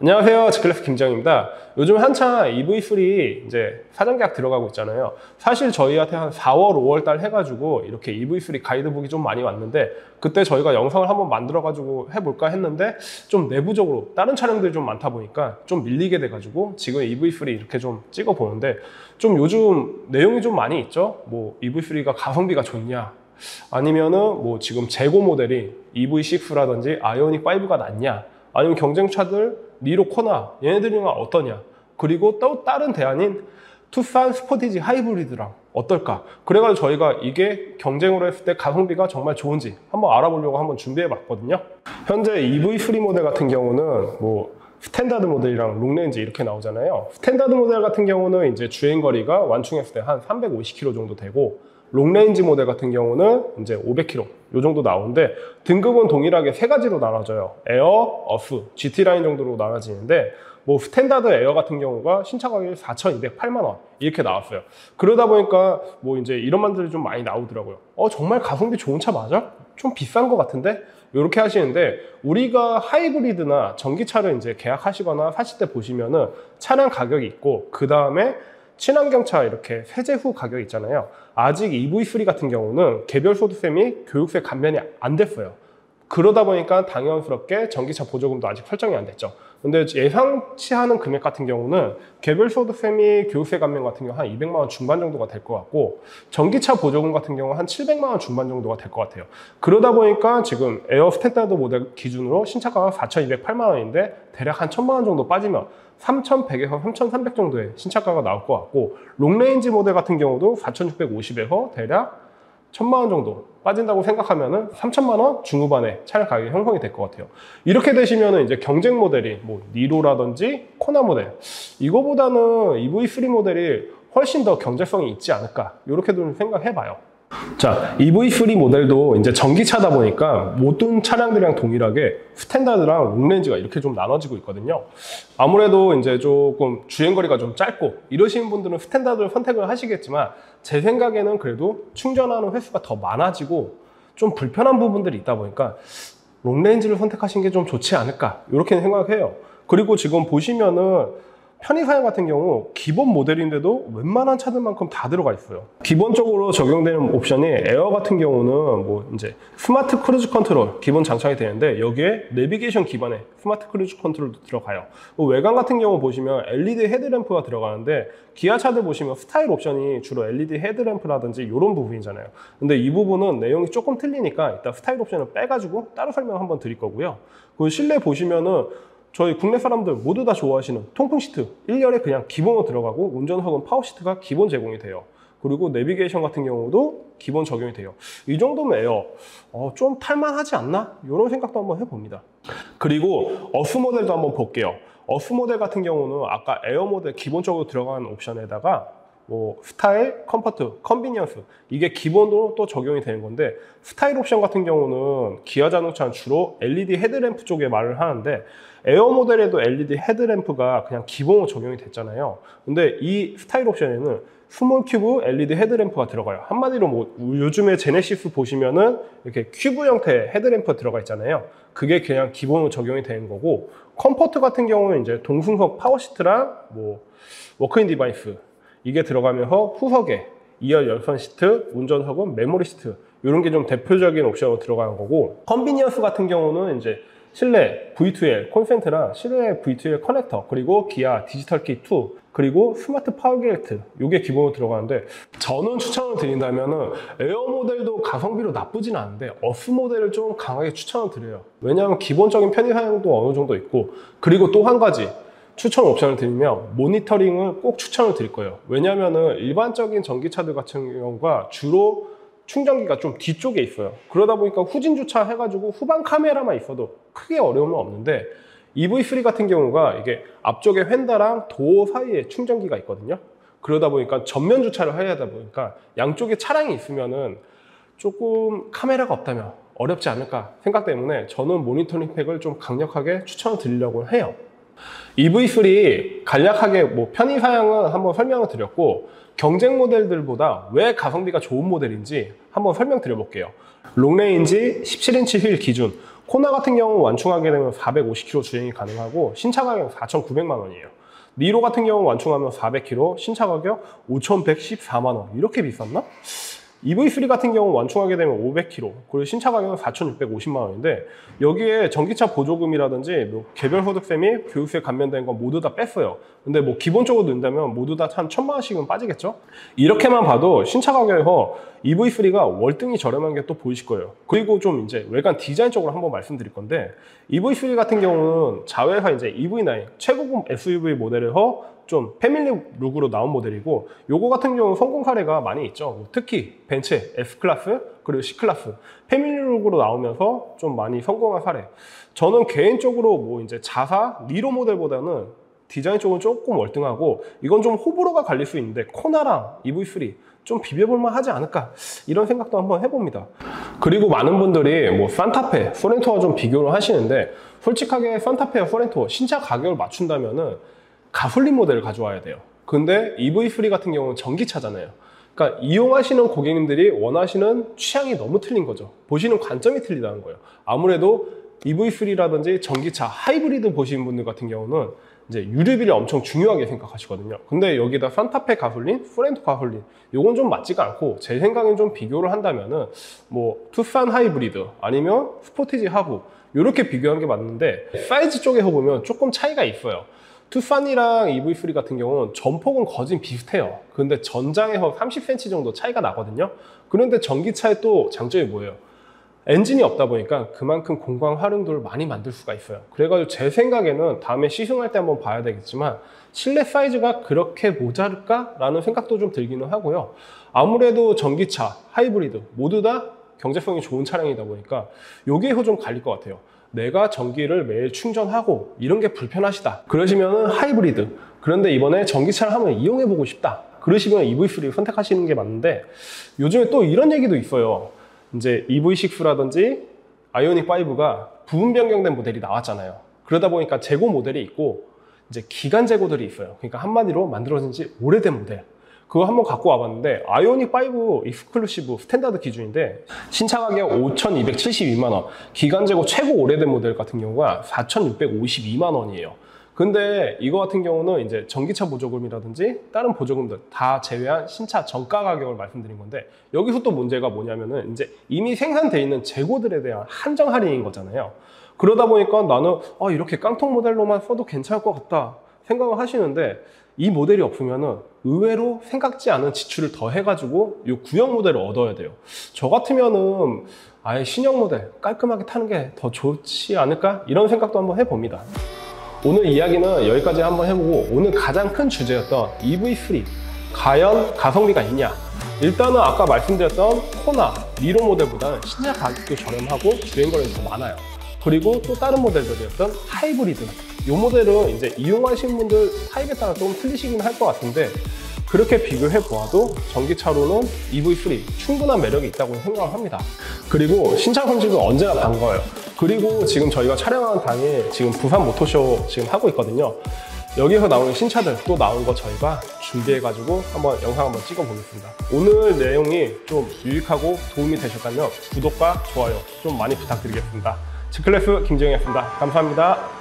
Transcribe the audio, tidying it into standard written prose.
안녕하세요. 지클래스 김정입니다. 요즘 한창 EV3 이제 사전 계약 들어가고 있잖아요. 사실 저희한테 한 4월, 5월 달 해가지고 이렇게 EV3 가이드북이 좀 많이 왔는데 그때 저희가 영상을 한번 만들어가지고 해볼까 했는데 좀 내부적으로 다른 차량들이 좀 많다 보니까 좀 밀리게 돼가지고 지금 EV3 이렇게 좀 찍어보는데 좀 요즘 내용이 좀 많이 있죠. 뭐 EV3가 가성비가 좋냐, 아니면은 뭐 지금 재고 모델이 EV6라든지 아이오닉 5가 낫냐, 아니면 경쟁차들 니로 코나 얘네들이랑 어떠냐, 그리고 또 다른 대안인 투싼 스포티지 하이브리드랑 어떨까. 그래가지고 저희가 이게 경쟁으로 했을 때 가성비가 정말 좋은지 한번 알아보려고 한번 준비해 봤거든요. 현재 EV3 모델 같은 경우는 뭐 스탠다드 모델이랑 롱레인지 이렇게 나오잖아요. 스탠다드 모델 같은 경우는 이제 주행거리가 완충했을 때 한 350km 정도 되고, 롱레인지 모델 같은 경우는 이제 500km 요 정도 나오는데, 등급은 동일하게 세 가지로 나눠져요. 에어, 어스, GT라인 정도로 나눠지는데, 뭐 스탠다드 에어 같은 경우가 신차 가격이 4,208만 원 이렇게 나왔어요. 그러다 보니까 뭐 이제 이런 말들이 좀 많이 나오더라고요. 정말 가성비 좋은 차 맞아? 좀 비싼 것 같은데? 이렇게 하시는데, 우리가 하이브리드나 전기차를 이제 계약하시거나 사실 때 보시면은 차량 가격이 있고, 그 다음에 친환경차 이렇게 세제 후 가격이 있잖아요. 아직 EV3 같은 경우는 개별 소득세 및 교육세 감면이 안 됐어요. 그러다 보니까 당연스럽게 전기차 보조금도 아직 설정이 안 됐죠. 근데 예상치 않은 금액 같은 경우는 개별 소득세 및 교육세 감면 같은 경우 한 200만 원 중반 정도가 될 것 같고, 전기차 보조금 같은 경우 한 700만 원 중반 정도가 될 것 같아요. 그러다 보니까 지금 에어 스탠다드 모델 기준으로 신차가가 4,208만 원인데 대략 한 1,000만 원 정도 빠지면 3,100에서 3,300 정도의 신차가가 나올 것 같고, 롱레인지 모델 같은 경우도 4,650에서 대략 1,000만 원 정도 빠진다고 생각하면은 3,000만 원 중후반에 차량 가격이 형성이 될 것 같아요. 이렇게 되시면은 이제 경쟁 모델이 뭐 니로라든지 코나 모델, 이거보다는 EV3 모델이 훨씬 더 경제성이 있지 않을까, 이렇게 좀 생각해 봐요. 자, EV3 모델도 이제 전기차다 보니까 모든 차량들이랑 동일하게 스탠다드랑 롱레인지가 이렇게 좀 나눠지고 있거든요. 아무래도 이제 조금 주행거리가 좀 짧고 이러시는 분들은 스탠다드를 선택을 하시겠지만, 제 생각에는 그래도 충전하는 횟수가 더 많아지고 좀 불편한 부분들이 있다 보니까 롱레인지를 선택하시는 게 좀 좋지 않을까, 이렇게 생각해요. 그리고 지금 보시면은 편의사양 같은 경우 기본 모델인데도 웬만한 차들만큼 다 들어가 있어요. 기본적으로 적용되는 옵션이 에어 같은 경우는 뭐 이제 스마트 크루즈 컨트롤 기본 장착이 되는데, 여기에 내비게이션 기반의 스마트 크루즈 컨트롤도 들어가요. 외관 같은 경우 보시면 LED 헤드램프가 들어가는데, 기아차들 보시면 스타일 옵션이 주로 LED 헤드램프라든지 이런 부분이잖아요. 근데 이 부분은 내용이 조금 틀리니까 이따 스타일 옵션을 빼가지고 따로 설명 한번 드릴 거고요. 그 실내 보시면은 저희 국내 사람들 모두 다 좋아하시는 통풍 시트 1열에 그냥 기본으로 들어가고, 운전석은 파워 시트가 기본 제공이 돼요. 그리고 내비게이션 같은 경우도 기본 적용이 돼요. 이 정도면 에어 좀 탈만하지 않나? 이런 생각도 한번 해봅니다. 그리고 어스 모델도 한번 볼게요. 어스 모델 같은 경우는 아까 에어 모델 기본적으로 들어가는 옵션에다가 뭐 스타일, 컴포트, 컨비니언스, 이게 기본으로 또 적용이 되는 건데, 스타일 옵션 같은 경우는 기아 자동차는 주로 LED 헤드램프 쪽에 말을 하는데, 에어 모델에도 LED 헤드램프가 그냥 기본으로 적용이 됐잖아요. 근데 이 스타일 옵션에는 스몰 큐브 LED 헤드램프가 들어가요. 한마디로 뭐 요즘에 제네시스 보시면은 이렇게 큐브 형태의 헤드램프가 들어가 있잖아요. 그게 그냥 기본으로 적용이 되는 거고, 컴포트 같은 경우는 이제 동승석 파워 시트랑 뭐 워크인 디바이스 이게 들어가면서 후석에 2열 열선 시트, 운전석은 메모리 시트, 이런 게 좀 대표적인 옵션으로 들어가는 거고, 컨비니언스 같은 경우는 이제 실내 V2L 콘센트랑 실내 V2L 커넥터, 그리고 기아 디지털 키 2, 그리고 스마트 파워 게이트, 이게 기본으로 들어가는데, 저는 추천을 드린다면은 에어 모델도 가성비로 나쁘진 않은데 어스 모델을 좀 강하게 추천을 드려요. 왜냐하면 기본적인 편의 사용도 어느 정도 있고, 그리고 또 한 가지 추천 옵션을 드리면 모니터링을 꼭 추천을 드릴 거예요. 왜냐하면은 일반적인 전기차들 같은 경우가 주로 충전기가 좀 뒤쪽에 있어요. 그러다 보니까 후진 주차 해가지고 후방 카메라만 있어도 크게 어려움은 없는데, EV3 같은 경우가 이게 앞쪽에 휀다랑 도어 사이에 충전기가 있거든요. 그러다 보니까 전면 주차를 해야 하다 보니까 양쪽에 차량이 있으면은 조금 카메라가 없다면 어렵지 않을까 생각 때문에 저는 모니터링 팩을 좀 강력하게 추천을 드리려고 해요. EV3 간략하게 뭐 편의 사양은 한번 설명을 드렸고, 경쟁 모델들보다 왜 가성비가 좋은 모델인지 한번 설명드려 볼게요. 롱레인지 17인치 휠 기준 코나 같은 경우 완충하게 되면 450km 주행이 가능하고 신차 가격 4,900만 원이에요. 니로 같은 경우 완충하면 400km, 신차 가격 5,114만 원. 이렇게 비쌌나? EV3 같은 경우 완충하게 되면 500km, 그리고 신차 가격은 4,650만 원인데 여기에 전기차 보조금이라든지 뭐 개별 소득세 및 교육세 감면된 건 모두 다 뺐어요. 근데 뭐 기본적으로 넣는다면 모두 다 한 1,000만 원씩은 빠지겠죠? 이렇게만 봐도 신차 가격에서 EV3가 월등히 저렴한 게 또 보이실 거예요. 그리고 좀 이제 외관 디자인 쪽으로 한번 말씀드릴 건데 EV3 같은 경우는 자회사 이제 EV9 최고급 SUV 모델에서 좀 패밀리 룩으로 나온 모델이고 요거 같은 경우 성공 사례가 많이 있죠. 특히 벤츠 S클래스 그리고 C클래스 패밀리 룩으로 나오면서 좀 많이 성공한 사례. 저는 개인적으로 뭐 이제 자사 니로 모델보다는 디자인 쪽은 조금 월등하고 이건 좀 호불호가 갈릴 수 있는데 코나랑 EV3 좀 비벼볼만 하지 않을까 이런 생각도 한번 해봅니다. 그리고 많은 분들이 뭐 산타페, 소렌토와 좀 비교를 하시는데 솔직하게 산타페와 소렌토 신차 가격을 맞춘다면은 가솔린 모델을 가져와야 돼요. 근데 EV3 같은 경우는 전기차잖아요. 그러니까 이용하시는 고객님들이 원하시는 취향이 너무 틀린 거죠. 보시는 관점이 틀리다는 거예요. 아무래도 EV3라든지 전기차, 하이브리드 보시는 분들 같은 경우는 이제 유류비를 엄청 중요하게 생각하시거든요. 근데 여기다 산타페 가솔린, 소렌토 가솔린 이건 좀 맞지가 않고 제 생각엔 좀 비교를 한다면은 뭐 투싼 하이브리드 아니면 스포티지 하부 이렇게 비교한 게 맞는데 사이즈 쪽에서 보면 조금 차이가 있어요. 투싼이랑 EV3 같은 경우는 전폭은 거진 비슷해요. 근데 전장에서 30cm 정도 차이가 나거든요. 그런데 전기차의 또 장점이 뭐예요? 엔진이 없다 보니까 그만큼 공간 활용도를 많이 만들 수가 있어요. 그래가지고 제 생각에는 다음에 시승할 때 한번 봐야 되겠지만 실내 사이즈가 그렇게 모자랄까? 라는 생각도 좀 들기는 하고요. 아무래도 전기차, 하이브리드 모두 다 경제성이 좋은 차량이다 보니까 여기에서 좀 갈릴 것 같아요. 내가 전기를 매일 충전하고 이런 게 불편하시다 그러시면 하이브리드, 그런데 이번에 전기차를 한번 이용해 보고 싶다 그러시면 EV3를 선택하시는 게 맞는데 요즘에 또 이런 얘기도 있어요. 이제 EV6라든지 아이오닉5가 부분 변경된 모델이 나왔잖아요. 그러다 보니까 재고 모델이 있고 이제 기간 재고들이 있어요. 그러니까 한마디로 만들어진 지 오래된 모델, 그거 한번 갖고 와봤는데 아이오닉5 익스클루시브 스탠다드 기준인데 신차 가격 5,272만 원, 기간 재고 최고 오래된 모델 같은 경우가 4,652만 원이에요. 근데 이거 같은 경우는 이제 전기차 보조금이라든지 다른 보조금들 다 제외한 신차 정가 가격을 말씀드린 건데 여기서 또 문제가 뭐냐면은 이제 이미 생산되어 있는 재고들에 대한 한정 할인인 거잖아요. 그러다 보니까 나는 이렇게 깡통 모델로만 써도 괜찮을 것 같다 생각을 하시는데 이 모델이 없으면은 의외로 생각지 않은 지출을 더 해가지고 이 구형 모델을 얻어야 돼요. 저 같으면은 아예 신형 모델 깔끔하게 타는 게 더 좋지 않을까? 이런 생각도 한번 해봅니다. 오늘 이야기는 여기까지 한번 해보고 오늘 가장 큰 주제였던 EV3 과연 가성비가 있냐? 일단은 아까 말씀드렸던 코나, 니로 모델보다는 신차 가격도 저렴하고 주행거리는 더 많아요. 그리고 또 다른 모델들이었던 하이브리드, 이 모델은 이제 이용하시는 분들 타입에 따라 조금 틀리시긴 할 것 같은데 그렇게 비교해 보아도 전기차로는 EV3 충분한 매력이 있다고 생각을 합니다. 그리고 신차 손질은 언제나 반가워요. 그리고 지금 저희가 촬영하는 당일 지금 부산 모터쇼 지금 하고 있거든요. 여기서 나오는 신차들 또 나온 거 저희가 준비해가지고 한번 영상 한번 찍어 보겠습니다. 오늘 내용이 좀 유익하고 도움이 되셨다면 구독과 좋아요 좀 많이 부탁드리겠습니다. G클래스 김재영이었습니다. 감사합니다.